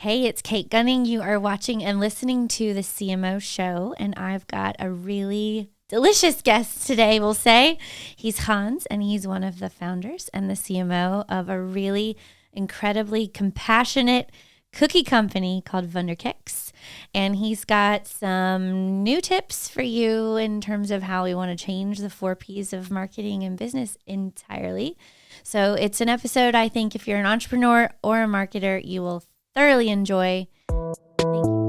Hey, it's Kate Gunning. You are watching and listening to the CMO show, and I've got a really delicious guest today, we'll say. He's Hans, and he's one of the founders and the CMO of a really incredibly compassionate cookie company called Wunderkeks. And he's got some new tips for you in terms of how we want to change the 4 Ps of marketing and business entirely. So it's an episode I think if you're an entrepreneur or a marketer, you will thoroughly enjoy. Thank you.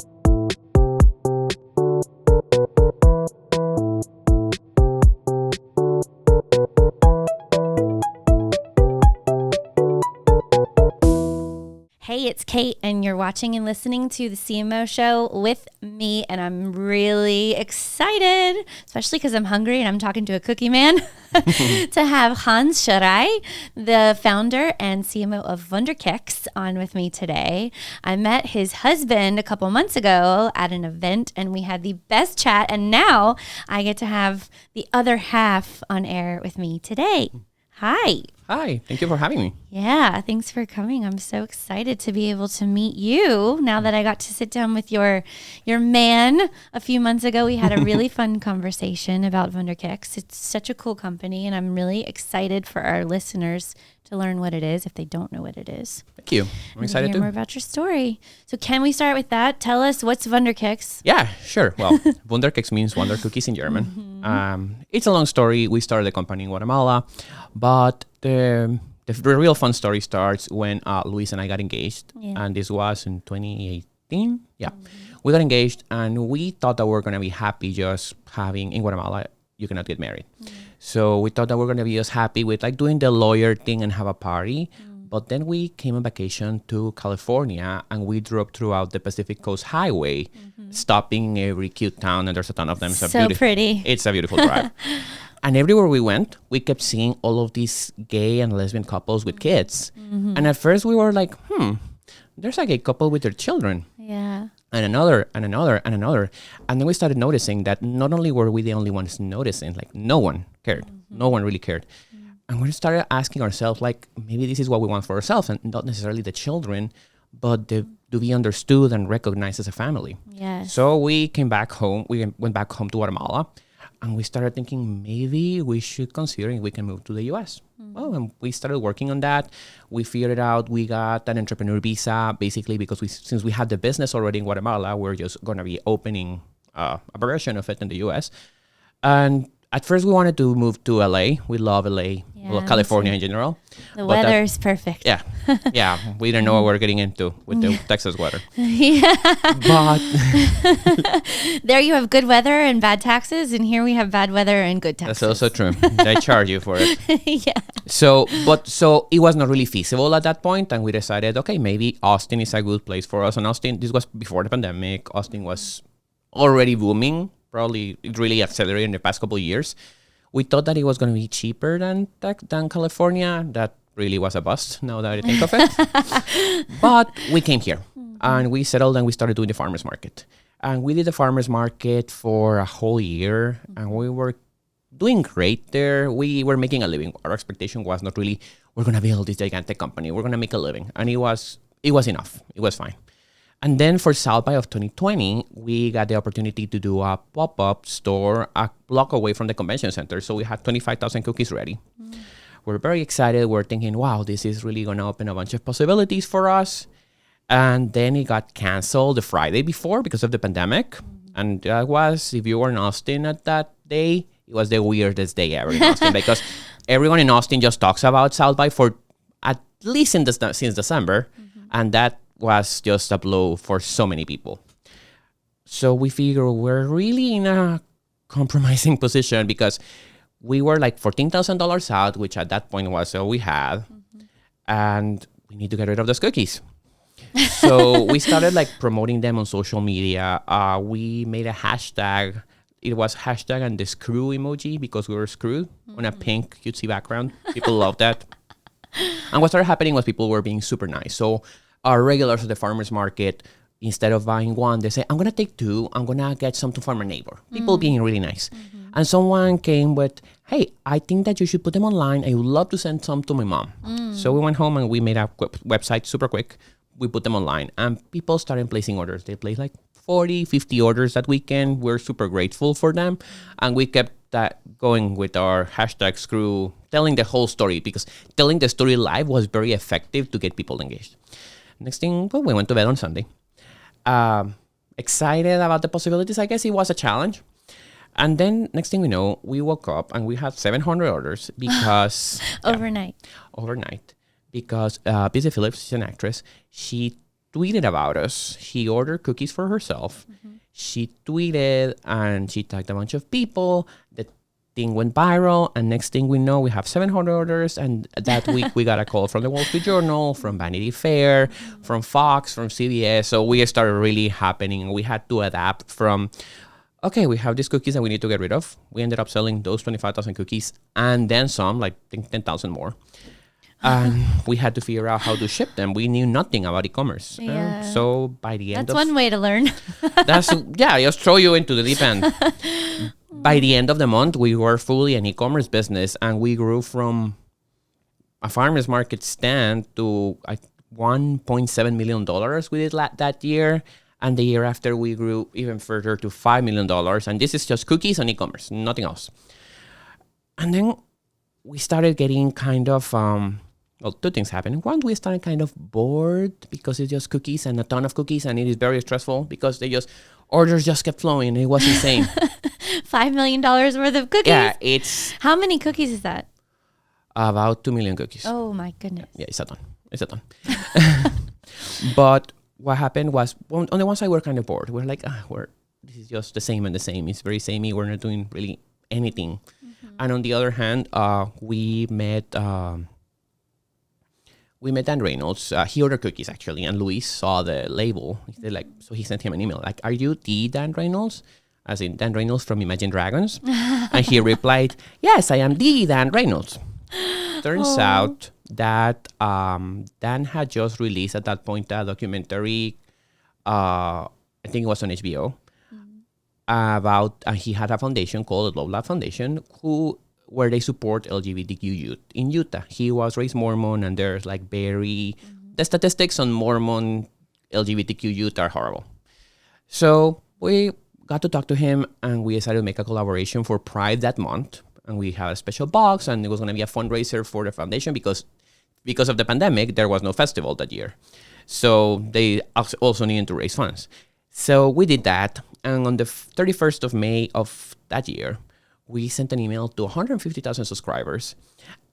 Hey, it's Kate, and you're watching and listening to the CMO show with me, and I'm really excited, especially because I'm hungry and I'm talking to a cookie man, to have Hans Schrei, the founder and CMO of Wunderkeks, on with me today. I met his husband a couple months ago at an event, and we had the best chat, and now I get to have the other half on air with me today. Hi. Hi, thank you for having me. Yeah, thanks for coming. I'm so excited to be able to meet you now that I got to sit down with your man a few months ago. We had a really fun conversation about Wunderkeks. It's such a cool company, and I'm really excited for our listeners to learn what it is if they don't know what it is. Thank you. I'm excited to too. More about your story. So can we start with that? Tell us, what's Wunderkeks? Yeah, sure. Well, Wunderkeks means wonder cookies in German. It's a long story. We started the company in Guatemala, but the real fun story starts when Luis and I got engaged, and this was in 2018. Yeah, we got engaged, and we thought that we were going to be happy just having, in Guatemala, you cannot get married. So we thought that we were going to be just happy with like doing the lawyer thing and have a party. But then we came on vacation to California, and we drove throughout the Pacific Coast Highway, stopping in every cute town, and there's a ton of them. So pretty. It's a beautiful drive. And everywhere we went, we kept seeing all of these gay and lesbian couples with kids. And at first we were like, there's a gay couple with their children. Yeah. And another, and another, and another. And then we started noticing that not only were we the only ones noticing, like no one cared. No one really cared. And we started asking ourselves, like, maybe this is what we want for ourselves, and not necessarily the children, but to be understood and recognized as a family. Yes. So we came back home. We went back home to Guatemala, and we started thinking maybe we should consider if we can move to the U.S. Well, and we started working on that. We figured it out. We got an entrepreneur visa, basically because since we had the business already in Guatemala, we're just going to be opening a version of it in the U.S. And at first, we wanted to move to LA. We love LA, California in general. The weather is perfect. Yeah. Yeah. We didn't know what we're getting into with the Texas weather. Yeah. But there you have good weather and bad taxes, and here we have bad weather and good taxes. That's also true. They charge you for it. Yeah. So it was not really feasible at that point, and we decided, okay, maybe Austin is a good place for us. And Austin, this was before the pandemic. Austin was already booming. Probably it really accelerated in the past couple of years. We thought that it was going to be cheaper than California. That really was a bust, now that I think of it. But we came here, and we settled, and we started doing the farmers market. And we did the farmers market for a whole year, and we were doing great there. We were making a living. Our expectation was not really, we're going to build this gigantic company. We're going to make a living. And it was enough. It was fine. And then for South by of 2020, we got the opportunity to do a pop-up store a block away from the convention center. So we had 25,000 cookies ready. We're very excited. We're thinking, wow, this is really going to open a bunch of possibilities for us. And then it got canceled the Friday before because of the pandemic. And that was, if you were in Austin at that day, it was the weirdest day ever in Austin because everyone in Austin just talks about South by for at least since December. And that was just a blow for so many people. So we figure we're really in a compromising position because we were like $14,000 out, which at that point was all we had. And we need to get rid of those cookies. So we started like promoting them on social media. We made a hashtag. It was hashtag and the screw emoji because we were screwed on a pink cutesy background. People loved that. And what started happening was people were being super nice. So our regulars at the farmers market, instead of buying one, they say, I'm going to take 2. I'm going to get something from my neighbor. People being really nice. And someone came with, hey, I think that you should put them online. I would love to send some to my mom. So we went home and we made a website super quick, we put them online, and people started placing orders. They placed like 40, 50 orders that weekend. We're super grateful for them. And we kept that going with our hashtag Screw, telling the whole story, because telling the story live was very effective to get people engaged. Next thing, well, we went to bed on Sunday. Excited about the possibilities. I guess it was a challenge. And then next thing we know, we woke up and we had 700 orders because... Overnight. Because Busy Phillips, she's an actress, she tweeted about us. She ordered cookies for herself. She tweeted and she tagged a bunch of people. The thing went viral, and next thing we know, we have 700 orders. And that week, we got a call from the Wall Street Journal, from Vanity Fair, from Fox, from CBS. So we started really happening. We had to adapt from, okay, we have these cookies that we need to get rid of. We ended up selling those 25,000 cookies and then some, like 10,000 more. And we had to figure out how to ship them. We knew nothing about e-commerce. Yeah. So by the end That's one way to learn. Just throw you into the deep end. By the end of the month, we were fully an e-commerce business, and we grew from a farmer's market stand to $1.7 million we did that year. And the year after, we grew even further to $5 million. And this is just cookies and e-commerce, nothing else. And then we started getting kind of... two things happened. One, we started kind of bored because it's just cookies and a ton of cookies, and it is very stressful because orders just kept flowing. It was insane. $5 million worth of cookies? Yeah, it's... How many cookies is that? About 2 million cookies. Oh my goodness. Yeah, it's a ton. But what happened was, on the one side, we're kind of bored. We're like, this is just the same and the same. It's very samey. We're not doing really anything. And on the other hand, we met Dan Reynolds. He ordered cookies, actually, and Luis saw the label. So he sent him an email, like, are you the Dan Reynolds? As in Dan Reynolds from Imagine Dragons? And he replied, yes, I am the Dan Reynolds. Turns out that Dan had just released at that point a documentary, I think it was on HBO, about, he had a foundation called the Love Lab Foundation, where they support LGBTQ youth in Utah. He was raised Mormon, and there's like the statistics on Mormon LGBTQ youth are horrible. So we got to talk to him, and we decided to make a collaboration for Pride that month. And we had a special box, and it was going to be a fundraiser for the foundation because of the pandemic, there was no festival that year. So they also needed to raise funds. So we did that. And on the 31st of May of that year, we sent an email to 150,000 subscribers.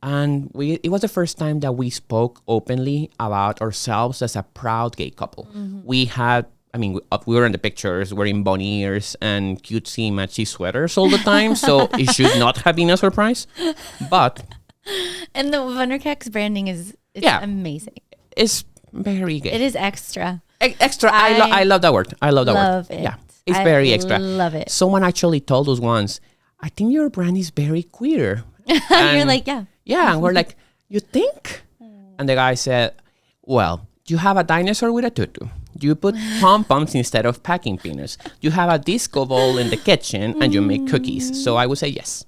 And it was the first time that we spoke openly about ourselves as a proud gay couple. We were in the pictures wearing bunny ears and cutesy matchy sweaters all the time. So it should not have been a surprise. But... And the Wunderkeks branding is amazing. It's very gay. It is extra. Extra. I love that word. I love that love word. it. Yeah, it's very extra. I love it. Someone actually told us once, I think your brand is very queer. You're like, yeah. Yeah, and we're like, you think? And the guy said, well, you have a dinosaur with a tutu. You put pom-poms instead of packing peanuts. You have a disco ball in the kitchen, and you make cookies. So I would say yes.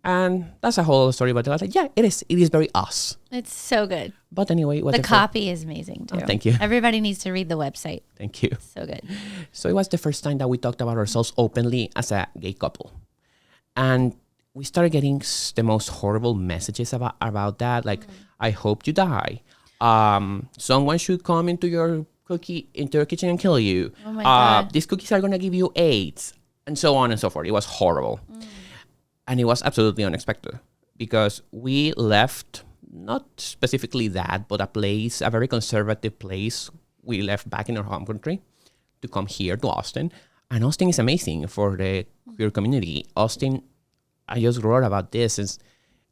And that's a whole other story. But I was like, yeah, it is. It is very us. It's so good. But anyway, the copy is amazing too. Oh, thank you. Everybody needs to read the website. Thank you. So good. So it was the first time that we talked about ourselves openly as a gay couple. And we started getting the most horrible messages about that. Like, I hope you die. Someone should come into your kitchen and kill you. Oh my God. These cookies are going to give you AIDS. And so on and so forth. It was horrible. And it was absolutely unexpected because we left, not specifically that, but a very conservative place. We left back in our home country to come here to Austin. And Austin is amazing for the queer community. Austin, I just wrote about this. It's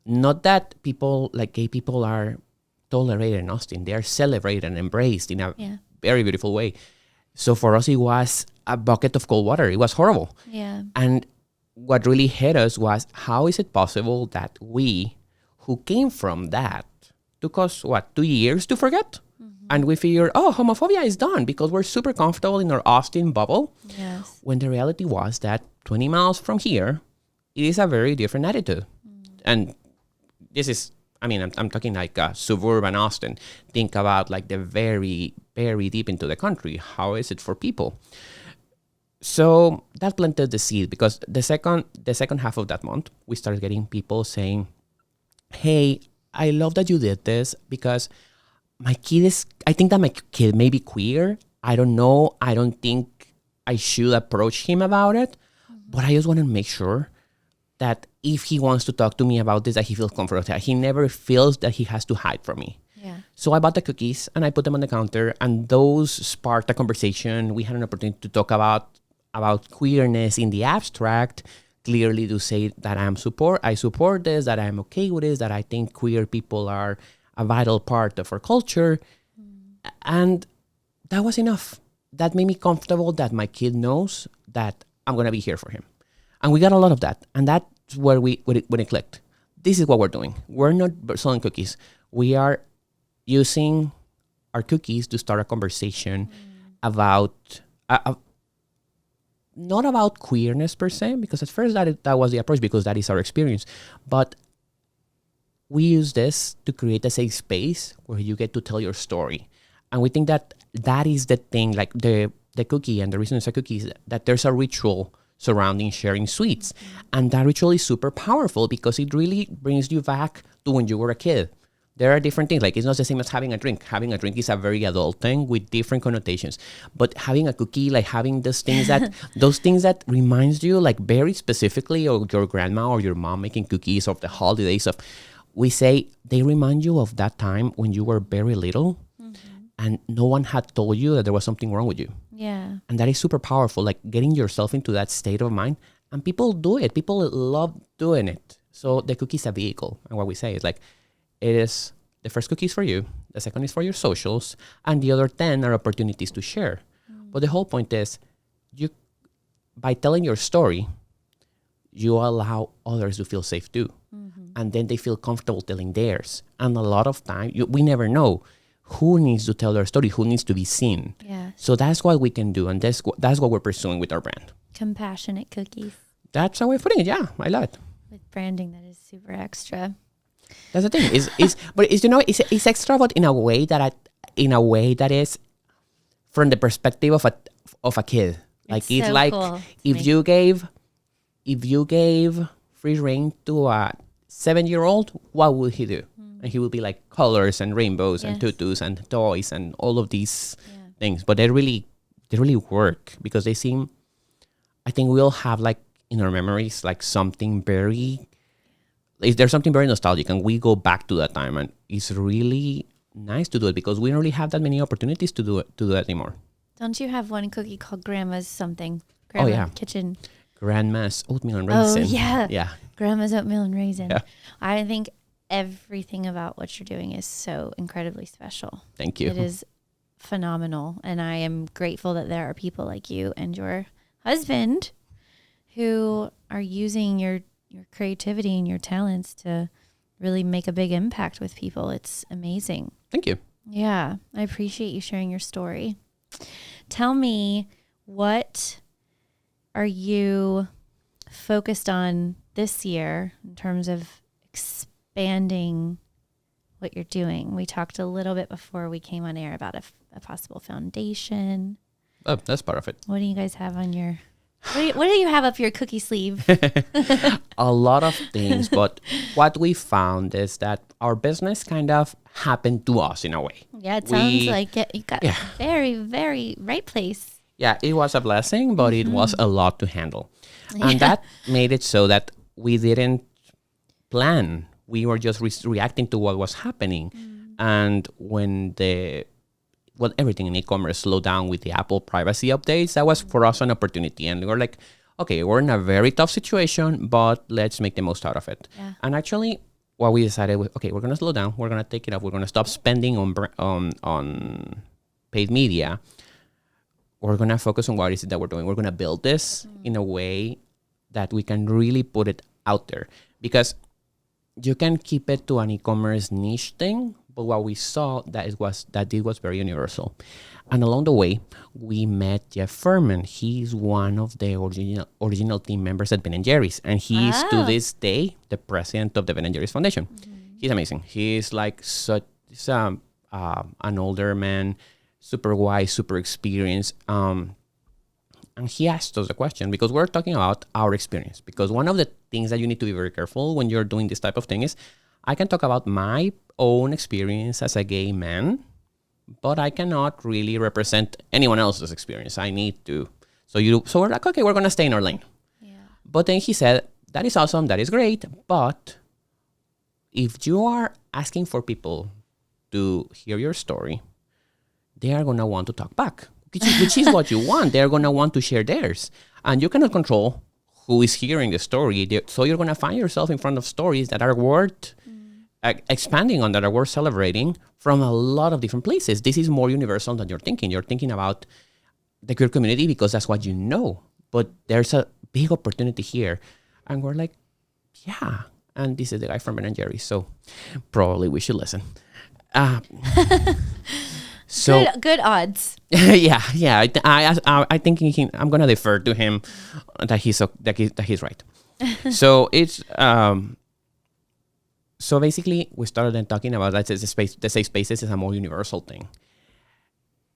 not that people, like gay people, are tolerated in Austin. They are celebrated and embraced in a very beautiful way. So for us, it was a bucket of cold water. It was horrible. Yeah. And what really hit us was, how is it possible that we, who came from that, took us, 2 years to forget? And we figured, homophobia is done because we're super comfortable in our Austin bubble. Yes. When the reality was that 20 miles from here, it is a very different attitude. And this is I mean, I'm talking like suburban Austin. Think about like the very, very deep into the country. How is it for people? So that planted the seed, because the second half of that month, we started getting people saying, hey, I love that you did this, because I think that my kid may be queer. I don't know. I don't think I should approach him about it, but I just want to make sure that if he wants to talk to me about this, that he feels comfortable, that he never feels that he has to hide from me. Yeah. So I bought the cookies and I put them on the counter, and those sparked a conversation. We had an opportunity to talk about queerness in the abstract, clearly to say that I support this, that I'm okay with this, that I think queer people are a vital part of our culture. And that was enough. That made me comfortable that my kid knows that I'm going to be here for him. And we got a lot of that. And that's where when it clicked. This is what we're doing. We're not selling cookies. We are using our cookies to start a conversation about, not about queerness per se, because at first that was the approach, because that is our experience. But we use this to create a safe space where you get to tell your story. And we think that is the thing, like the cookie, and the reason it's a cookie is that there's a ritual surrounding sharing sweets. And that ritual is super powerful because it really brings you back to when you were a kid. There are different things, like it's not the same as having a drink. Having a drink is a very adult thing with different connotations. But having a cookie, like having those things that reminds you, like very specifically of your grandma or your mom making cookies, of the holidays, we say they remind you of that time when you were very little and no one had told you that there was something wrong with you. Yeah. And that is super powerful, like getting yourself into that state of mind. And people do it. People love doing it. So the cookie is a vehicle. And what we say is like, it is the first cookie is for you, the second is for your socials, and the other 10 are opportunities to share. But the whole point is, by telling your story, you allow others to feel safe too. And then they feel comfortable telling theirs. And a lot of time, we never know who needs to tell their story, who needs to be seen. Yeah. So that's what we can do, and that's what we're pursuing with our brand. Compassionate cookies. That's how we're putting it. Yeah, I love it. With branding that is super extra. That's the thing. It's extra, but in a way that is from the perspective of a kid. Like it's so like cool if you gave free reign to a 7-year-old, what would he do? And he would be like colors and rainbows and tutus and toys and all of these things. But they really work because they seem, I think we all have like in our memories like something very, there's something very nostalgic, and we go back to that time, and it's really nice to do it because we don't really have that many opportunities to do that anymore. Don't you have one cookie called Grandma's something? Grandma Kitchen. Grandma's oatmeal and raisin. Oh, yeah. Yeah. Grandma's oatmeal and raisin. Yeah. I think everything about what you're doing is so incredibly special. Thank you. It is phenomenal. And I am grateful that there are people like you and your husband who are using your creativity and your talents to really make a big impact with people. It's amazing. Thank you. Yeah. I appreciate you sharing your story. Tell me, what are you focused on this year in terms of expanding what you're doing? We talked a little bit before we came on air about a possible foundation. Oh, that's part of it. What do you guys have on your... What do you have up your cookie sleeve? A lot of things, but what we found is that our business kind of happened to us in a way. Yeah, it sounds like it. You got very, very right place. Yeah, it was a blessing, but it was a lot to handle. And that made it so that we didn't plan. We were just reacting to what was happening. And when everything in e-commerce slowed down with the Apple privacy updates, that was for us an opportunity. And we were like, okay, we're in a very tough situation, but let's make the most out of it. Yeah. And actually, what we decided was, okay, we're going to slow down. We're going to take it up. We're going to stop spending on paid media. We're going to focus on what is it that we're doing. We're going to build this in a way that we can really put it out there. Because you can keep it to an e-commerce niche thing, but what we saw that it was very universal. And along the way, we met Jeff Furman. He's one of the original team members at Ben & Jerry's. And he's to this day the president of the Ben & Jerry's Foundation. He's amazing. He's like he's an older man, super wise, super experienced. And he asked us a question because we're talking about our experience. Because one of the things that you need to be very careful when you're doing this type of thing is I can talk about my own experience as a gay man, but I cannot really represent anyone else's experience. I need to. So we're like, okay, we're going to stay in our lane. Yeah. But then he said, that is awesome. That is great. But if you are asking for people to hear your story, they are going to want to talk back. Which is what you want. They're going to want to share theirs. And you cannot control who is hearing the story. So you're going to find yourself in front of stories that are worth expanding on, that are worth celebrating from a lot of different places. This is more universal than you're thinking. You're thinking about the queer community because that's what you know. But there's a big opportunity here. And we're like, yeah. And this is the guy from Ben & Jerry's. So probably we should listen. So good odds. yeah. I think I'm gonna defer to him that he's right. So it's so basically we started then talking about that the safe spaces is a more universal thing,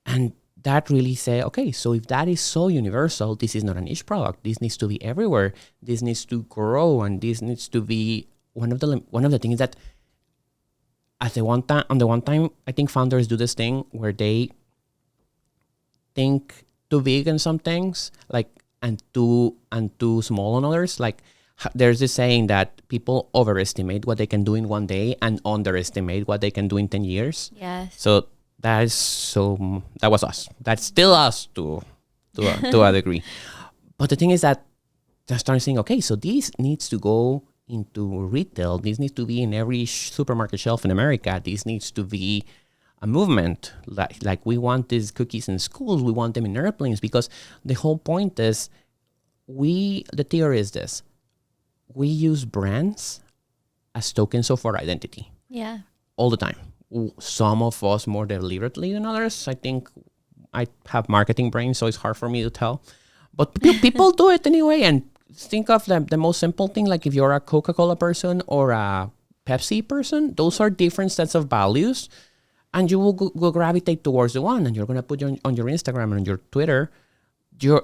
and that really say, okay, so if that is so universal, this is not a niche product. This needs to be everywhere. This needs to grow, and this needs to be one of the things that. On the one time, I think founders do this thing where they think too big on some things, like and too small on others. Like there's this saying that people overestimate what they can do in one day and underestimate what they can do in 10 years. Yes. So that was us. That's still us to a degree. But the thing is that they started saying, okay, so this needs to go into retail. This needs to be in every supermarket shelf in America. This needs to be a movement. Like we want these cookies in schools. We want them in airplanes, because the whole point is the theory is this. We use brands as tokens of our identity. Yeah. All the time. Some of us more deliberately than others. I think I have marketing brain, so it's hard for me to tell. But people do it anyway, and think of the most simple thing, like if you're a Coca-Cola person or a Pepsi person, those are different sets of values, and you will go gravitate towards the one, and you're going to put on your Instagram and on your Twitter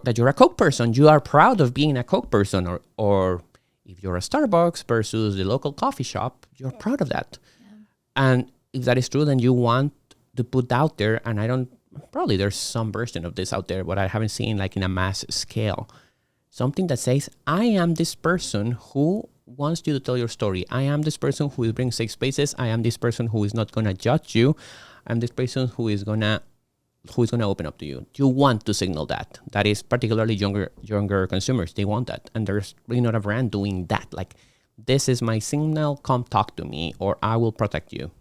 that you're a Coke person. You are proud of being a Coke person, or if you're a Starbucks versus the local coffee shop, you're proud of that. Yeah. And if that is true, then you want to put out there, and probably there's some version of this out there, but I haven't seen like in a mass scale. Something that says, I am this person who wants you to tell your story. I am this person who will bring safe spaces. I am this person who is not going to judge you. I'm this person who is going to open up to you. You want to signal that. That is particularly younger consumers. They want that. And there's really not a brand doing that. Like, this is my signal. Come talk to me, or I will protect you.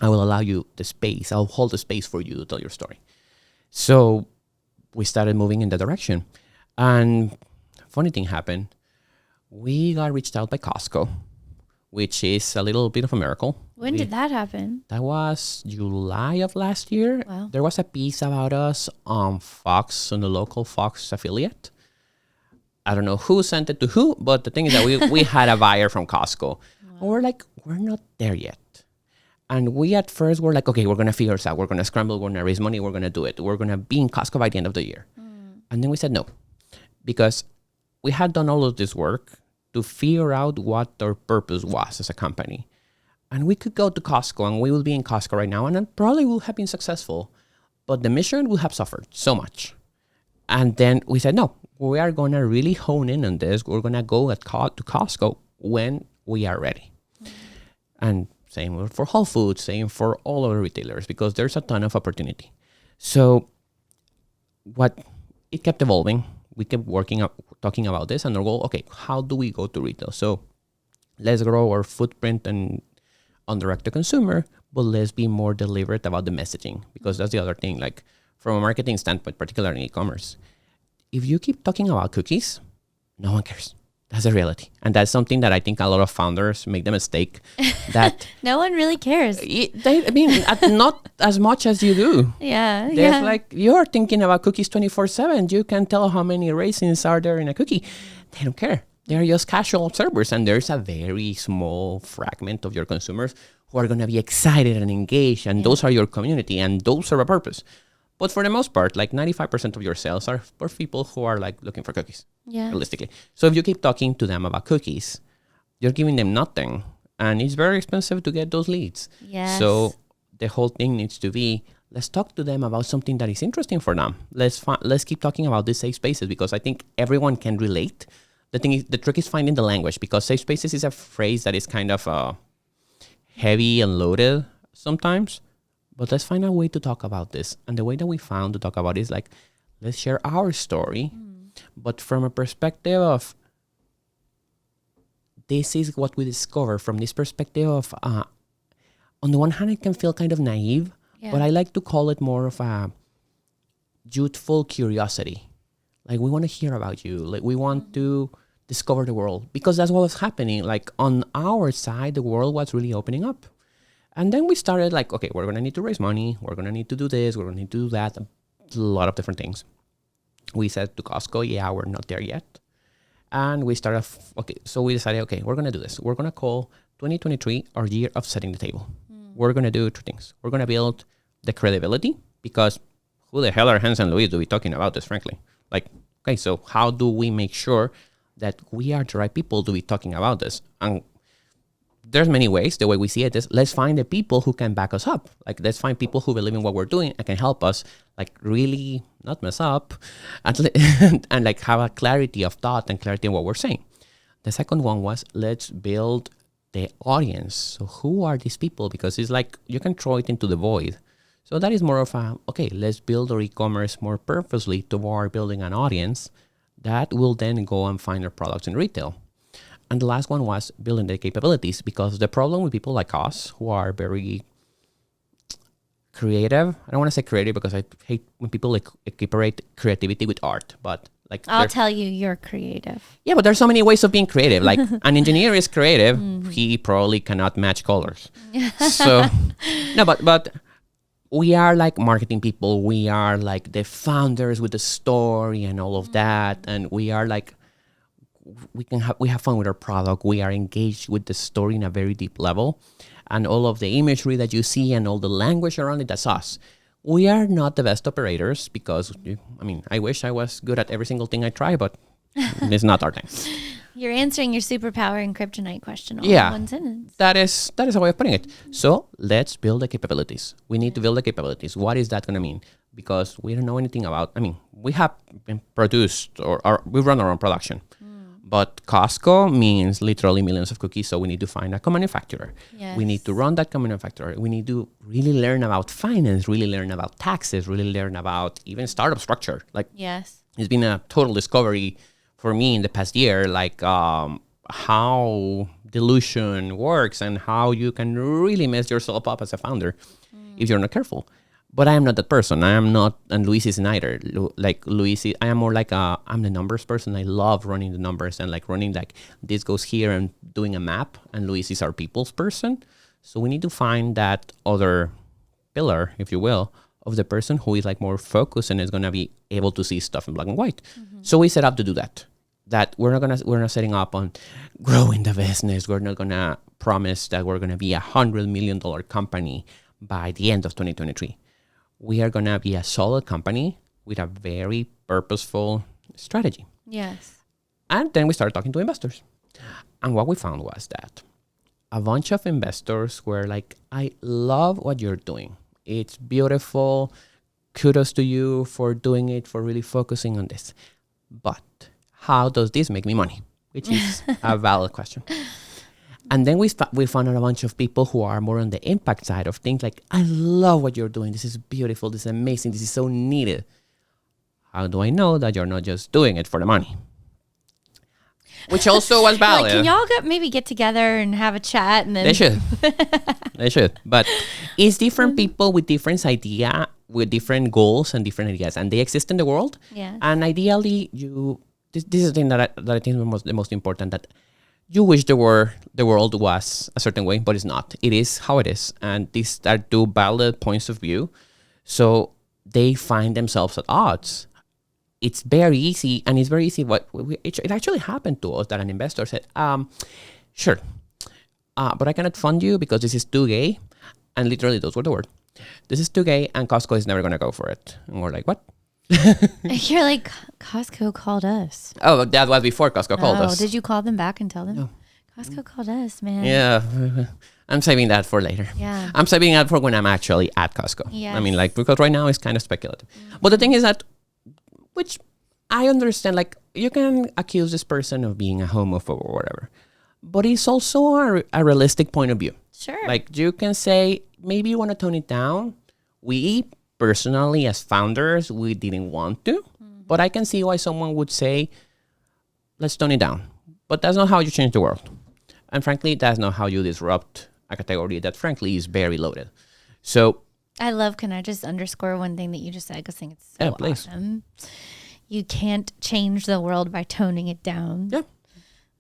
I will allow you the space. I'll hold the space for you to tell your story. So we started moving in that direction. And funny thing happened. We got reached out by Costco, which is a little bit of a miracle. When did that happen? That was July of last year. Wow. There was a piece about us on Fox, on the local Fox affiliate. I don't know who sent it to who, but the thing is that we had a buyer from Costco. Wow. And we're like, we're not there yet. And we at first were like, okay, we're going to figure this out. We're going to scramble. We're going to raise money. We're going to do it. We're going to be in Costco by the end of the year. And then we said no, because we had done all of this work to figure out what our purpose was as a company. And we could go to Costco, and we will be in Costco right now, and then probably will have been successful. But the mission would have suffered so much. And then we said, no, we are going to really hone in on this. We're going to go to Costco when we are ready. And same for Whole Foods, same for all other retailers, because there's a ton of opportunity. So it kept evolving. We kept talking about this, and our goal, okay, how do we go to retail? So let's grow our footprint and on direct to consumer, but let's be more deliberate about the messaging, because that's the other thing. Like from a marketing standpoint, particularly in e-commerce, if you keep talking about cookies, no one cares. That's the reality. And that's something that I think a lot of founders make the mistake that no one really cares. Not as much as you do. Yeah. There's like, you're thinking about cookies 24/7. You can tell how many raisins are there in a cookie. They don't care. They're just casual observers, and there's a very small fragment of your consumers who are going to be excited and engaged, and those are your community, and those serve a purpose. But for the most part, like 95% of your sales are for people who are like looking for cookies, realistically. So if you keep talking to them about cookies, you're giving them nothing, and it's very expensive to get those leads. Yes. So the whole thing needs to be, let's talk to them about something that is interesting for them. Let's keep talking about these safe spaces, because I think everyone can relate. The thing is, the trick is finding the language, because safe spaces is a phrase that is kind of heavy and loaded sometimes. But let's find a way to talk about this. And the way that we found to talk about it is like, let's share our story, but from a perspective of, this is what we discover from this perspective of, on the one hand, it can feel kind of naive, but I like to call it more of a youthful curiosity. Like, we want to hear about you. Like, we want to discover the world, because that's what was happening. Like, on our side, the world was really opening up. And then we started like, okay, we're going to need to raise money. We're going to need to do this. We're going to need to do that. A lot of different things. We said to Costco, yeah, we're not there yet. And we started, okay, so we decided, okay, we're going to do this. We're going to call 2023 our year of setting the table. We're going to do two things. We're going to build the credibility, because who the hell are Hans and Luis to be talking about this, frankly? Like, okay, so how do we make sure that we are the right people to be talking about this? And there's many ways. The way we see it is, let's find the people who can back us up. Like, let's find people who believe in what we're doing and can help us, like, really not mess up and like have a clarity of thought and clarity in what we're saying. The second one was, let's build the audience. So who are these people? Because it's like, you can throw it into the void. So that is more of a, okay, let's build our e-commerce more purposely toward building an audience that will then go and find our products in retail. And the last one was building the capabilities, because the problem with people like us who are very creative, I don't want to say creative because I hate when people like equiparate creativity with art, but like, I'll tell you, you're creative. Yeah, but there's so many ways of being creative. Like, an engineer is creative. He probably cannot match colors. So, no, but we are like marketing people. We are like the founders with the story and all of that. And we are like, we have fun with our product. We are engaged with the story in a very deep level, and all of the imagery that you see and all the language around it, that's us. We are not the best operators, because I mean, I wish I was good at every single thing I try, but it's not our thing. You're answering your superpower and kryptonite question all in one sentence. That is a way of putting it. So let's build the capabilities. We need to build the capabilities. What is that going to mean? Because we don't know anything about, I mean, we have been produced or we run our own production. But Costco means literally millions of cookies, so we need to find a co-manufacturer. Yes. We need to run that co-manufacturer. We need to really learn about finance, really learn about taxes, really learn about even startup structure. Like, yes, it's been a total discovery for me in the past year, like how dilution works and how you can really mess yourself up as a founder if you're not careful. But I am not that person. I am not, and Luis is neither. Like, Luis, I am more like I'm the numbers person. I love running the numbers and like running like this goes here and doing a map. And Luis is our people's person. So we need to find that other pillar, if you will, of the person who is like more focused and is going to be able to see stuff in black and white. So we set up to do that. That we're not setting up on growing the business. We're not gonna promise that we're gonna be $100 million company by the end of 2023. We are going to be a solid company with a very purposeful strategy. yes, And then we started talking to investors. And what we found was that a bunch of investors were like, I love what you're doing. It's beautiful. Kudos to you for doing it, for really focusing on this. But how does this make me money? Which is a valid question. And then we found out a bunch of people who are more on the impact side of things, like, I love what you're doing. This is beautiful. This is amazing. This is so needed. How do I know that you're not just doing it for the money? Which also was valid. Like, can y'all maybe get together and have a chat? And then They should. They should. But it's different people with different idea, with different goals and different ideas. And they exist in the world. Yeah. And ideally, this is the thing that I think is the most important, that you wish the world was a certain way, but it's not. It is how it is. And these are two valid points of view. So they find themselves at odds. it's very easy, and it's very easy. It actually happened to us that an investor said, sure, but I cannot fund you because this is too gay. And literally those were the words. This is too gay and Costco is never going to go for it. And we're like, what? You're like, Costco called us. Oh, that was before Costco called us. Did you call them back and tell them? No. Costco called us, man. Yeah. I'm saving that for later. Yeah. I'm saving that for when I'm actually at Costco. Yes. I mean, like, because right now it's kind of speculative. But the thing is that, which I understand, like, you can accuse this person of being a homophobe or whatever, but it's also a realistic point of view. Sure. Like, you can say, maybe you want to tone it down. We personally, as founders, we didn't want to, but I can see why someone would say, let's tone it down. But that's not how you change the world. And frankly, that's not how you disrupt a category that frankly is very loaded. So can I just underscore one thing that you just said? Because I think it's so please. awesome. You can't change the world by toning it down. Yeah.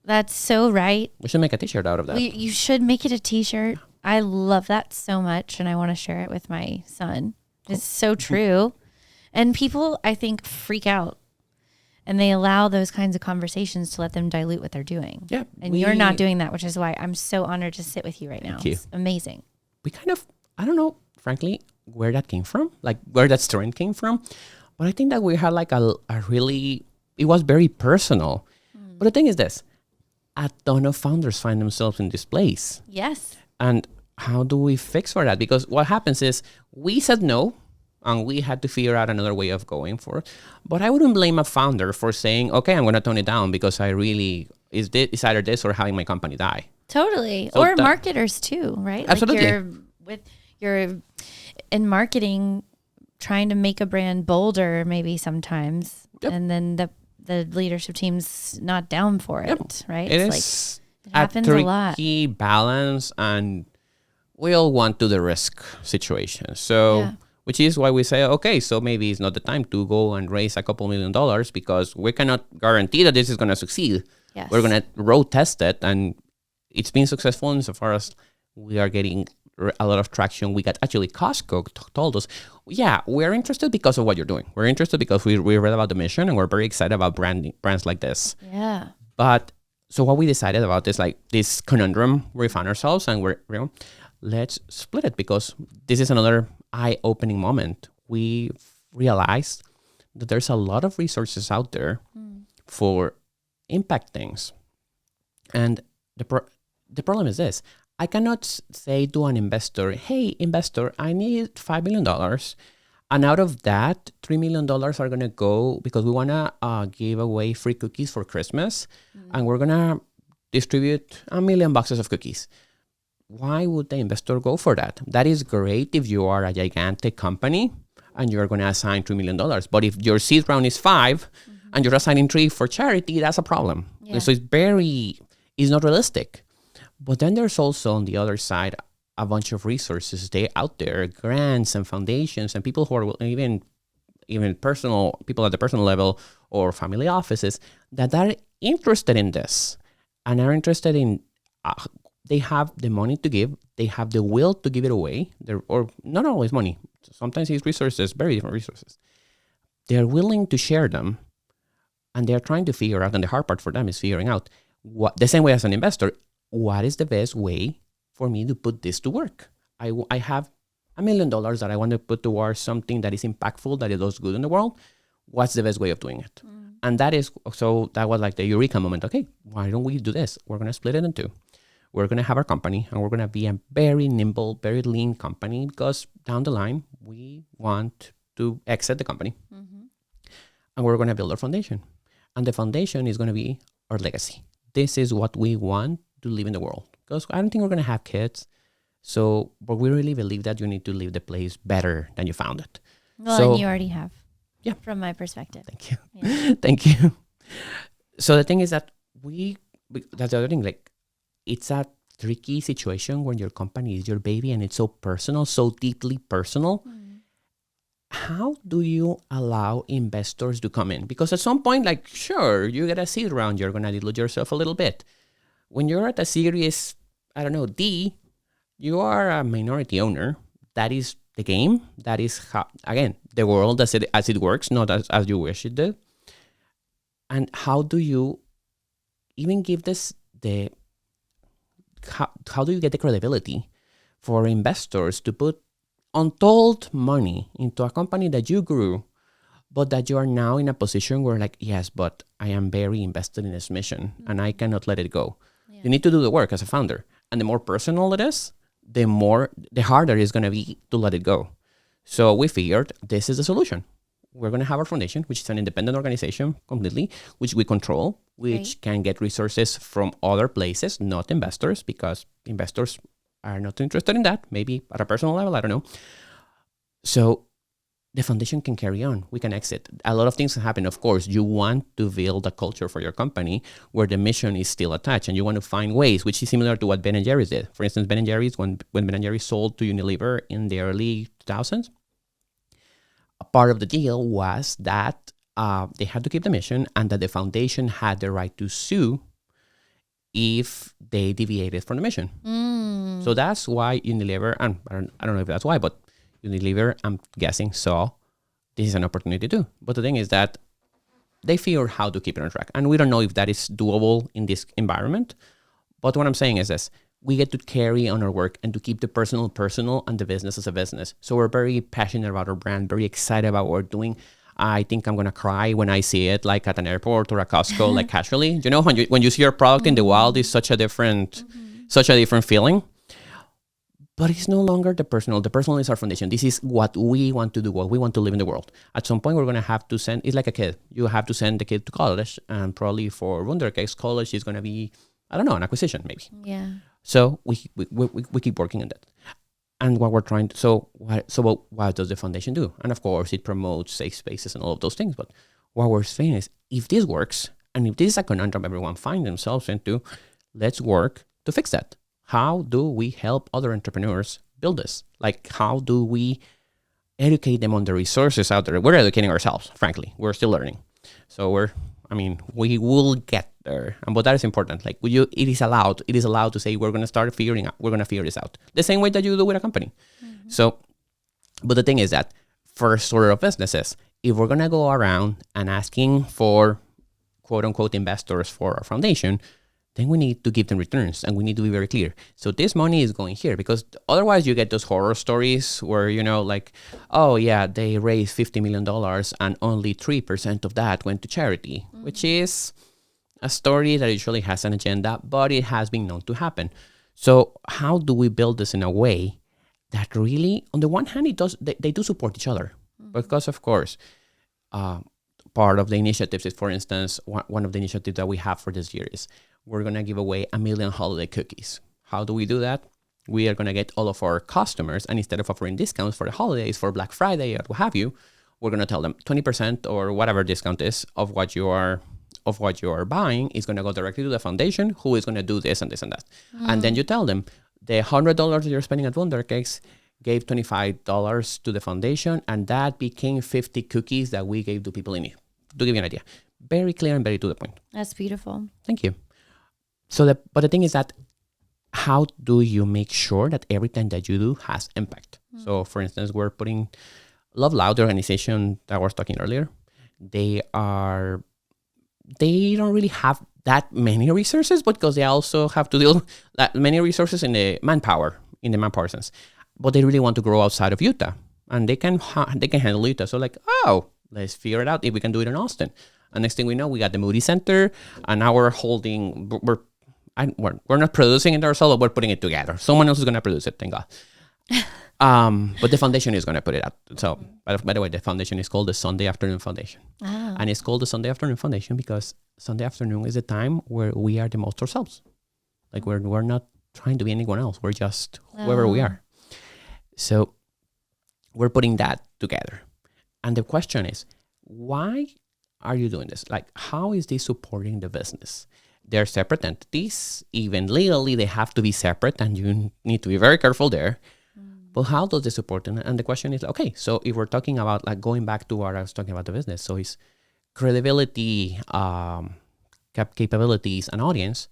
That's so right. We should make a t-shirt out of that. You should make it a t-shirt. I love that so much, and I want to share it with my son. It's so true. And people, I think, freak out, and they allow those kinds of conversations to let them dilute what they're doing. Yeah. And you're not doing that, which is why I'm so honored to sit with you right now. Thank you. It's amazing. We kind of, I don't know, frankly, where that came from, like where that strength came from. But I think that we had like a really, it was very personal. But the thing is this, a ton of founders find themselves in this place. Yes. And how do we fix for that? Because what happens is we said no, and we had to figure out another way of going for it. But I wouldn't blame a founder for saying, okay, I'm going to tone it down because I really, it's either this or having my company die. Totally. So or marketers too, right? Absolutely. Like you're in marketing trying to make a brand bolder maybe sometimes. Yep. And then the leadership team's not down for it, right? It's it happens a lot. Tricky balance, and we all want to the risk situation. So, which is why we say, okay, so maybe it's not the time to go and raise a couple $1 million because we cannot guarantee that this is going to succeed. Yes. We're going to road test it, and it's been successful insofar as we are getting a lot of traction. We got actually Costco told us, yeah, we're interested because of what you're doing. We're interested because we read about the mission and we're very excited about brands like this. Yeah. But so what we decided about is like this conundrum we found ourselves, and let's split it because this is another eye-opening moment. We realized that there's a lot of resources out there for impact things. And the problem is this. I cannot say to an investor, hey, investor, I need $5 million. And out of that, $3 million are going to go because we want to give away free cookies for Christmas. And we're going to distribute 1 million boxes of cookies. Why would the investor go for that? That is great if you are a gigantic company and you're going to assign $3 million. But if your seed round is 5 and you're assigning 3 for charity, that's a problem. Yeah. So it's not realistic. But then there's also on the other side a bunch of resources out there, grants and foundations and people who are even personal people at the personal level or family offices that are interested in this and are interested in. They have the money to give. They have the will to give it away. Or not always money. Sometimes it's resources, very different resources. They're willing to share them, and they're trying to figure out. And the hard part for them is figuring out the same way as an investor. What is the best way for me to put this to work? I have $1 million that I want to put towards something that is impactful, that it does good in the world. What's the best way of doing it? And that was like the eureka moment. Okay, why don't we do this? We're going to split it in 2. We're going to have our company, and we're going to be a very nimble, very lean company because down the line, we want to exit the company. And we're going to build our foundation. And the foundation is going to be our legacy. This is what we want to live in the world. Because I don't think we're going to have kids. But we really believe that you need to leave the place better than you found it. Well, and you already have. Yeah. From my perspective. Thank you. Yeah. Thank you. So the thing is that that's the other thing, like, it's a tricky situation when your company is your baby and it's so personal, so deeply personal. How do you allow investors to come in? Because at some point, like, sure, you get a seed round, you're going to dilute yourself a little bit. When you're at a series, I don't know, D, you are a minority owner. That is the game. That is how, again, the world as it works, not as you wish it did. And how do you even give this how do you get the credibility for investors to put untold money into a company that you grew, but that you are now in a position where like, yes, but I am very invested in this mission and I cannot let it go. Yeah. You need to do the work as a founder. And the more personal it is, the harder it's going to be to let it go. So we figured this is the solution. We're going to have our foundation, which is an independent organization completely, which we control, which can get resources from other places, not investors, because investors are not interested in that. Maybe at a personal level, I don't know. So the foundation can carry on. We can exit. A lot of things can happen. Of course, you want to build a culture for your company where the mission is still attached, and you want to find ways, which is similar to what Ben & Jerry's did. For instance, Ben & Jerry's, when Ben & Jerry's sold to Unilever in the early 2000s, a part of the deal was that they had to keep the mission and that the foundation had the right to sue if they deviated from the mission. So that's why Unilever, and I don't know if that's why, but Unilever, I'm guessing, saw this is an opportunity too. But the thing is that they figured how to keep it on track. And we don't know if that is doable in this environment. But what I'm saying is this: we get to carry on our work and to keep the personal and the business as a business. So we're very passionate about our brand, very excited about what we're doing. I think I'm going to cry when I see it like at an airport or a Costco, like casually. You know, when you see your product in the wild, it's such a different feeling. But it's no longer the personal. The personal is our foundation. This is what we want to do, what we want to live in the world. At some point, we're going to have to send, it's like a kid. You have to send the kid to college. And probably for Wunderkeks, college is going to be, I don't know, an acquisition maybe. Yeah. So we keep working on that. And what we're trying to, so what does the foundation do? And of course, it promotes safe spaces and all of those things. But what we're saying is, if this works, and if this is a conundrum everyone finds themselves into, let's work to fix that. How do we help other entrepreneurs build this? Like, how do we educate them on the resources out there? We're educating ourselves, frankly. We're still learning. So we will get there. But that is important. Like, it is allowed to say, we're going to start figuring out, we're going to figure this out. The same way that you do with a company. Mm-hmm. So, but the thing is that for sort of businesses, if we're going to go around and asking for quote unquote investors for our foundation, then we need to give them returns and we need to be very clear. So this money is going here, because otherwise you get those horror stories where, like, oh yeah, they raised $50 million and only 3% of that went to charity, which is a story that usually has an agenda, but it has been known to happen. So how do we build this in a way that really, on the one hand, they do support each other? Because of course, part of the initiatives is, for instance, one of the initiatives that we have for this year is we're going to give away 1 million holiday cookies. How do we do that? We are going to get all of our customers, and instead of offering discounts for the holidays, for Black Friday or what have you, we're going to tell them 20% or whatever discount is of what you are buying is going to go directly to the foundation, who is going to do this and this and that. And then you tell them the $100 you're spending at Wunderkeks gave $25 to the foundation, and that became 50 cookies that we gave to people in need. To give you an idea. Very clear and very to the point. That's beautiful. Thank you. But the thing is that, how do you make sure that everything that you do has impact? So, for instance, we're putting Love Loud, the organization that I was talking earlier. They don't really have that many resources, but because they also have to deal that many resources in the manpower sense. But they really want to grow outside of Utah, and they can handle Utah. So like, let's figure it out if we can do it in Austin. And next thing we know, we got the Moody Center, and now we're not producing it ourselves, but we're putting it together. Someone else is going to produce it, thank God. But the foundation is going to put it out. So, by the way, the foundation is called the Sunday Afternoon Foundation. Oh. And it's called the Sunday Afternoon Foundation because Sunday afternoon is the time where we are the most ourselves. Like, we're not trying to be anyone else. We're just whoever we are. So we're putting that together. And the question is, why are you doing this? Like, how is this supporting the business? They're separate entities. Even legally, they have to be separate, and you need to be very careful there. But how does this support them? And the question is, okay, so if we're talking about, like, going back to what I was talking about the business, so it's credibility, capabilities, and audience.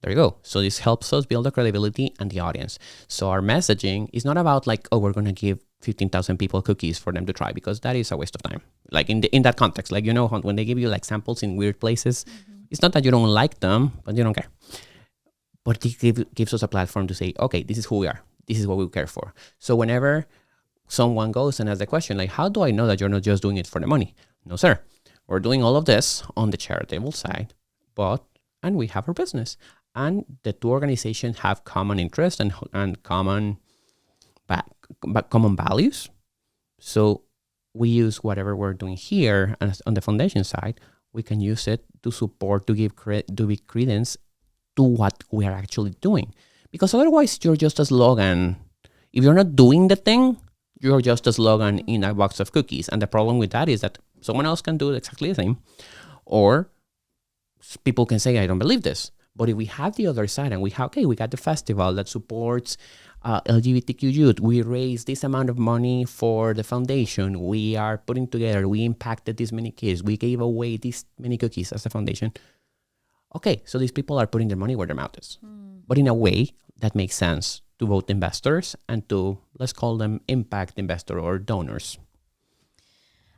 There you go. So this helps us build the credibility and the audience. So our messaging is not about like, oh, we're going to give 15,000 people cookies for them to try, because that is a waste of time. Like in that context, like, when they give you like samples in weird places, it's not that you don't like them, but you don't care. But it gives us a platform to say, okay, this is who we are. This is what we care for. So whenever someone goes and asks the question, like, how do I know that you're not just doing it for the money? No, sir. We're doing all of this on the charitable side, and we have our business. And the two organizations have common interests and common values. So we use whatever we're doing here and on the foundation side, we can use it to support, to give credence to what we are actually doing. Because otherwise, you're just a slogan. If you're not doing the thing, you're just a slogan in a box of cookies. And the problem with that is that someone else can do exactly the same. Or people can say, I don't believe this. But if we have the other side and we got the festival that supports LGBTQ youth. We raised this amount of money for the foundation. We are putting together, we impacted this many kids. We gave away this many cookies as a foundation. Okay, so these people are putting their money where their mouth is. But in a way that makes sense to both investors and to, let's call them impact investor or donors.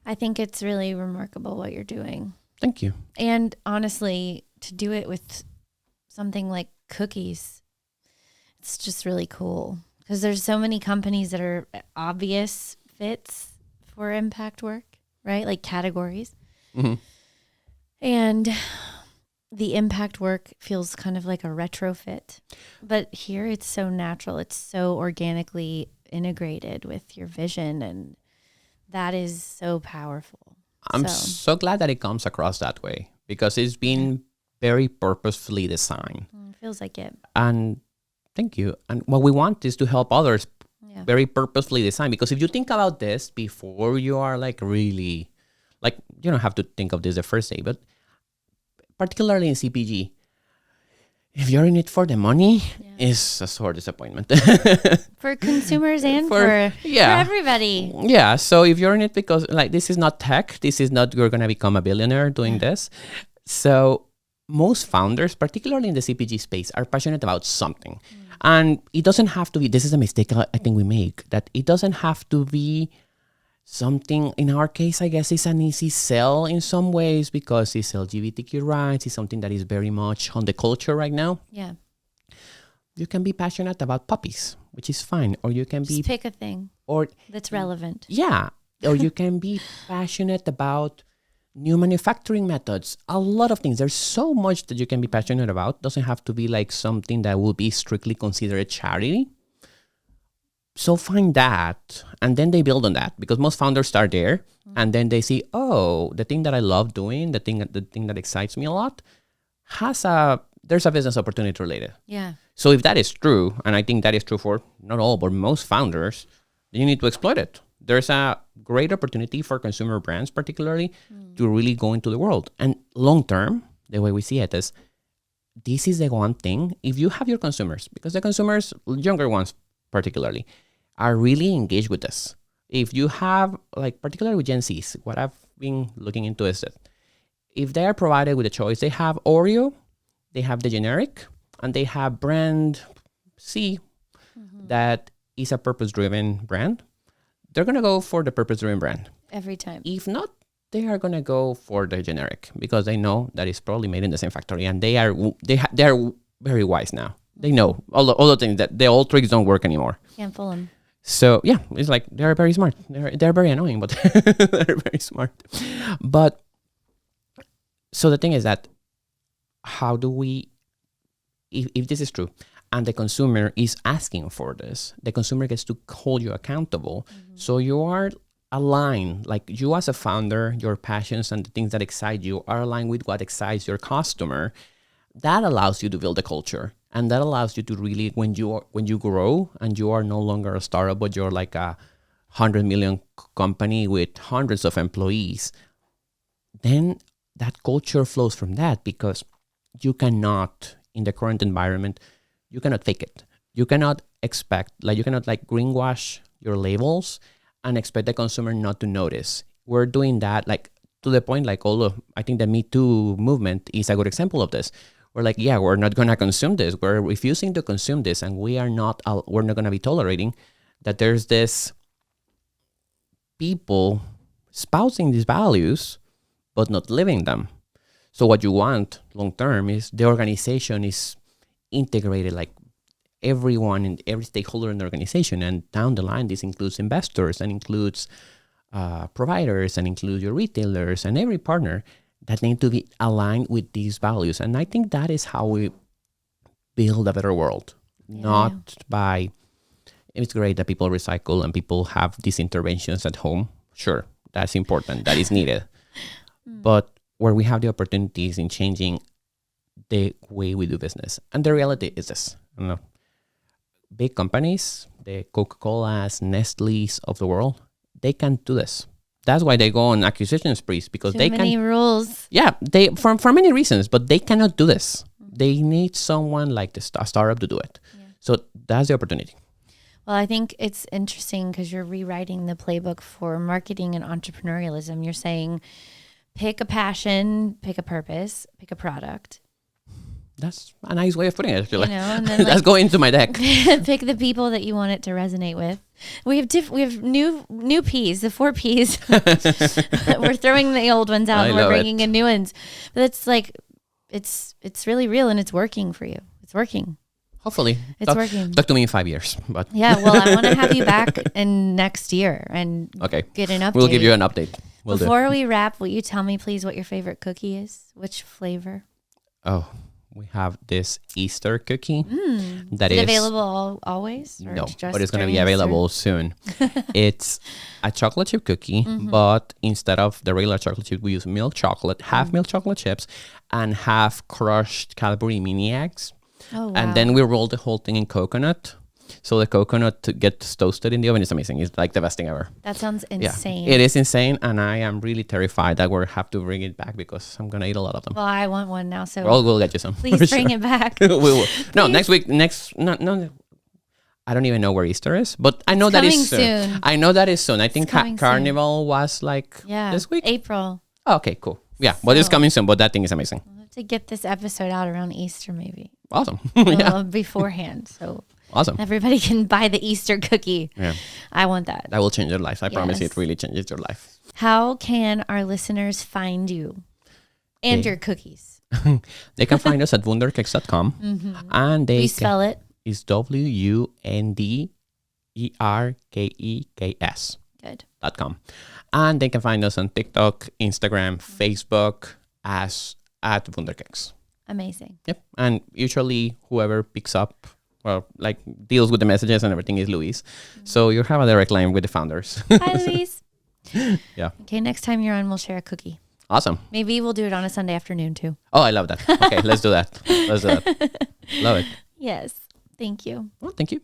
I think it's really remarkable what you're doing. Thank you. And honestly, to do it with something like cookies, it's just really cool because there's so many companies that are obvious fits for impact work, right? Like categories. Mm-hmm. And the impact work feels kind of like a retrofit. But here it's so natural. It's so organically integrated with your vision. And that is so powerful. I'm so glad that it comes across that way because it's been very purposefully designed. It feels like it. And thank you. And what we want is to help others very purposefully design. Because if you think about this before you are like really, like you don't have to think of this the first day, but particularly in CPG, if you're in it for the money, it's a sore disappointment. For consumers and for everybody. Yeah. So if you're in it because like this is not tech, this is not you're going to become a billionaire doing this. So most founders, particularly in the CPG space, are passionate about something. And it doesn't have to be, this is a mistake I think we make, that it doesn't have to be something, in our case, I guess it's an easy sell in some ways because it's LGBTQ rights, it's something that is very much on the culture right now. Yeah. You can be passionate about puppies, which is fine. Or you can just pick a thing that's relevant. Yeah. Or you can be passionate about new manufacturing methods, a lot of things. There's so much that you can be passionate about. Doesn't have to be like something that will be strictly considered a charity. So find that, and then they build on that because most founders start there, and then they see, oh, the thing that I love doing, the thing that excites me a lot, there's a business opportunity related. Yeah. So if that is true, and I think that is true for not all, but most founders, then you need to exploit it. There's a great opportunity for consumer brands, particularly, to really go into the world. And long term, the way we see it is, this is the one thing, if you have your consumers, because the consumers, younger ones particularly, are really engaged with this. If you have, like, particularly with Gen Zs, what I've been looking into is that if they are provided with a choice, they have Oreo, they have the generic, and they have brand C that is a purpose-driven brand. They're going to go for the purpose-driven brand. Every time. If not, they are going to go for the generic because they know that it's probably made in the same factory, and they are very wise now. They know all the things that the old tricks don't work anymore. Can't fool them. So yeah, it's like they're very smart. They're very annoying, but they're very smart. But so the thing is that how do we, if this is true, and the consumer is asking for this, the consumer gets to hold you accountable. So you are aligned, like you as a founder, your passions and the things that excite you are aligned with what excites your customer. That allows you to build a culture. And that allows you to really, when you grow and you are no longer a startup, but you're like a 100 million company with hundreds of employees, then that culture flows from that because you cannot, in the current environment, you cannot fake it. You cannot expect, you cannot greenwash your labels and expect the consumer not to notice. We're doing that to the point I think the Me Too movement is a good example of this. We're like, we're not going to consume this. We're refusing to consume this. And we're not going to be tolerating that there's this people espousing these values but not living them. So what you want long term is the organization is integrated, like everyone and every stakeholder in the organization. And down the line, this includes investors and includes providers and includes your retailers and every partner that need to be aligned with these values. And I think that is how we build a better world, not by, it's great that people recycle and people have these interventions at home. Sure, that's important, that is needed. But where we have the opportunities in changing the way we do business. And the reality is this, big companies, the Coca-Colas, Nestle's of the world, they can't do this. That's why they go on acquisition sprees, because Too many rules. Yeah, they for many reasons, but they cannot do this. They need someone like a startup to do it. Yeah. So that's the opportunity. Well, I think it's interesting because you're rewriting the playbook for marketing and entrepreneurialism. You're saying, pick a passion, pick a purpose, pick a product. That's a nice way of putting it. And then that's going into my deck. Pick the people that you want it to resonate with. We have new P's, the 4 P's. We're throwing the old ones out and we're bringing in new ones. But it's like, it's really real and it's working for you. It's working. Hopefully. It's working. Talk to me in 5 years. But yeah, well, I want to have you back in next year and get an update. We'll give you an update. Before we wrap, will you tell me, please, what your favorite cookie is? Which flavor? Oh, we have this Easter cookie. That is available always? No, but it's going to be available soon. It's a chocolate chip cookie, but instead of the regular chocolate chip, we use milk chocolate, half milk chocolate chips, and half crushed Cadbury mini eggs. Oh, wow. And then we roll the whole thing in coconut. So the coconut gets toasted in the oven. It's amazing. It's like the best thing ever. That sounds insane. Yeah, it is insane. And I am really terrified that we'll have to bring it back because I'm going to eat a lot of them. Well, I want one now. So we'll get you some. Please bring it back. We will. No, next week. No. I don't even know where Easter is, but I know that is soon. I know that is soon. I think Carnival was like this week. April. Oh, okay, cool. Yeah, but it's coming soon, but that thing is amazing. We'll have to get this episode out around Easter maybe. Awesome. Beforehand. So awesome. Everybody can buy the Easter cookie. Yeah. I want that. That will change your life. I promise you, it really changes your life. How can our listeners find you and your cookies? They can find us at wunderkeks.com. And they Please spell it. It's WUNDERKEKS. Good.com. And they can find us on TikTok, Instagram, Facebook as at Wunderkeks. Amazing. Yep. And usually whoever picks up or like deals with the messages and everything is Luis. So you have a direct line with the founders. Hi, Luis. Yeah. Okay, next time you're on, we'll share a cookie. Awesome. Maybe we'll do it on a Sunday afternoon too. Oh, I love that. Okay, let's do that. Love it. Yes. Thank you. Well, thank you.